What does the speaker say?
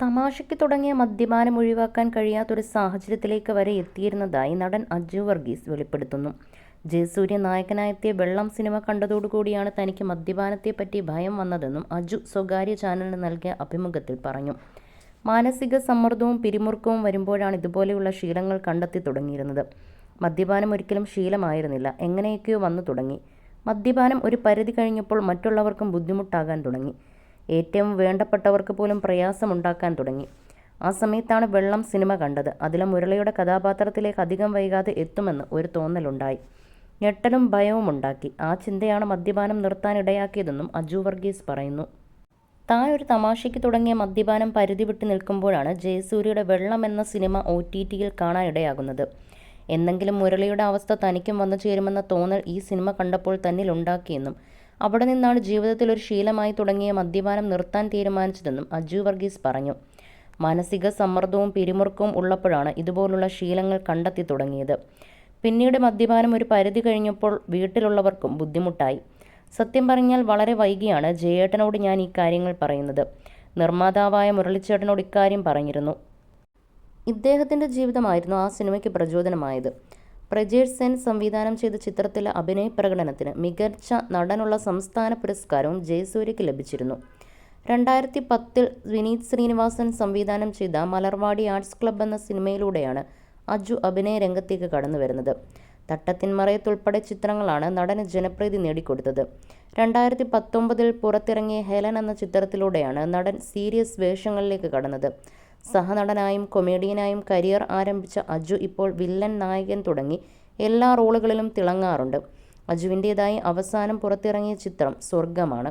തമാശയ്ക്ക് തുടങ്ങിയ മദ്യപാനം ഒഴിവാക്കാൻ കഴിയാത്തൊരു സാഹചര്യത്തിലേക്ക് വരെ എത്തിയിരുന്നതായി നടൻ അജു വർഗീസ് വെളിപ്പെടുത്തുന്നു. ജയസൂര്യ നായകനായെത്തിയ വെള്ളം സിനിമ കണ്ടതോടുകൂടിയാണ് തനിക്ക് മദ്യപാനത്തെപ്പറ്റി ഭയം വന്നതെന്നും അജു സ്വകാര്യ ചാനലിന് നൽകിയ അഭിമുഖത്തിൽ പറഞ്ഞു. മാനസിക സമ്മർദ്ദവും പിരിമുറുക്കവും വരുമ്പോഴാണ് ഇതുപോലെയുള്ള ശീലങ്ങൾ കണ്ടെത്തി തുടങ്ങിയിരുന്നത്. മദ്യപാനം ഒരിക്കലും ശീലമായിരുന്നില്ല, എങ്ങനെയൊക്കെയോ വന്നു തുടങ്ങി. മദ്യപാനം ഒരു പരിധി കഴിഞ്ഞപ്പോൾ മറ്റുള്ളവർക്കും ബുദ്ധിമുട്ടാകാൻ തുടങ്ങി. ഏറ്റവും വേണ്ടപ്പെട്ടവർക്ക് പോലും പ്രയാസമുണ്ടാക്കാൻ തുടങ്ങി. ആ സമയത്താണ് വെള്ളം സിനിമ കണ്ടത്. അതിലെ മുരളിയുടെ കഥാപാത്രത്തിലേക്ക് അധികം വൈകാതെ എത്തുമെന്ന് ഒരു തോന്നലുണ്ടായി. ഞെട്ടലും ഭയവും ഉണ്ടാക്കി. ആ ചിന്തയാണ് മദ്യപാനം നിർത്താനിടയാക്കിയതെന്നും അജു വർഗീസ് പറയുന്നു. താൻ ഒരു തമാശയ്ക്ക് തുടങ്ങിയ മദ്യപാനം പരിധി വിട്ട് നിൽക്കുമ്പോഴാണ് ജയസൂര്യയുടെ വെള്ളം എന്ന സിനിമ OTTയിൽ കാണാനിടയാകുന്നത്. എന്നെങ്കിലും മുരളിയുടെ അവസ്ഥ തനിക്കും വന്നു ചേരുമെന്ന തോന്നൽ ഈ സിനിമ കണ്ടപ്പോൾ തന്നിലുണ്ടാക്കിയെന്നും അവിടെ നിന്നാണ് ജീവിതത്തിൽ ഒരു ശീലമായി തുടങ്ങിയ മദ്യപാനം നിർത്താൻ തീരുമാനിച്ചതെന്നും അജു വർഗീസ് പറഞ്ഞു. മാനസിക സമ്മർദ്ദവും പിരിമുറുക്കവും ഉള്ളപ്പോഴാണ് ഇതുപോലുള്ള ശീലങ്ങൾ കണ്ടെത്തി തുടങ്ങിയത്. പിന്നീട് മദ്യപാനം ഒരു പരിധി കഴിഞ്ഞപ്പോൾ വീട്ടിലുള്ളവർക്കും ബുദ്ധിമുട്ടായി. സത്യം പറഞ്ഞാൽ വളരെ വൈകിയാണ് ജയേട്ടനോട് ഞാൻ ഈ കാര്യങ്ങൾ പറയുന്നത്. നിർമ്മാതാവായ മുരളിച്ചേട്ടനോട് ഇക്കാര്യം പറഞ്ഞിരുന്നു. ഇദ്ദേഹത്തിൻ്റെ ജീവിതമായിരുന്നു ആ സിനിമയ്ക്ക് പ്രചോദനമായത്. പ്രജേഷ് സെൻ സംവിധാനം ചെയ്ത ചിത്രത്തിലെ അഭിനയ പ്രകടനത്തിന് മികച്ച നടനുള്ള സംസ്ഥാന പുരസ്കാരവും ജയസൂര്യയ്ക്ക് ലഭിച്ചിരുന്നു. 2010 വിനീത് ശ്രീനിവാസൻ സംവിധാനം ചെയ്ത മലർവാടി ആർട്സ് ക്ലബ്ബ് എന്ന സിനിമയിലൂടെയാണ് അജു അഭിനയ രംഗത്തേക്ക് കടന്നു വരുന്നത്. തട്ടത്തിൻമറയത്തുൾപ്പെടെ ചിത്രങ്ങളാണ് നടന് ജനപ്രീതി നേടിക്കൊടുത്തത്. 2019 പുറത്തിറങ്ങിയ ഹെലൻ എന്ന ചിത്രത്തിലൂടെയാണ് നടൻ സീരിയസ് വേഷങ്ങളിലേക്ക് കടന്നത്. സഹനടനായും കൊമേഡിയനായും കരിയർ ആരംഭിച്ച അജു ഇപ്പോൾ വില്ലൻ, നായകൻ തുടങ്ങി എല്ലാ റോളുകളിലും തിളങ്ങാറുണ്ട്. അജുവിൻ്റേതായി അവസാനം പുറത്തിറങ്ങിയ ചിത്രം സ്വർഗമാണ്.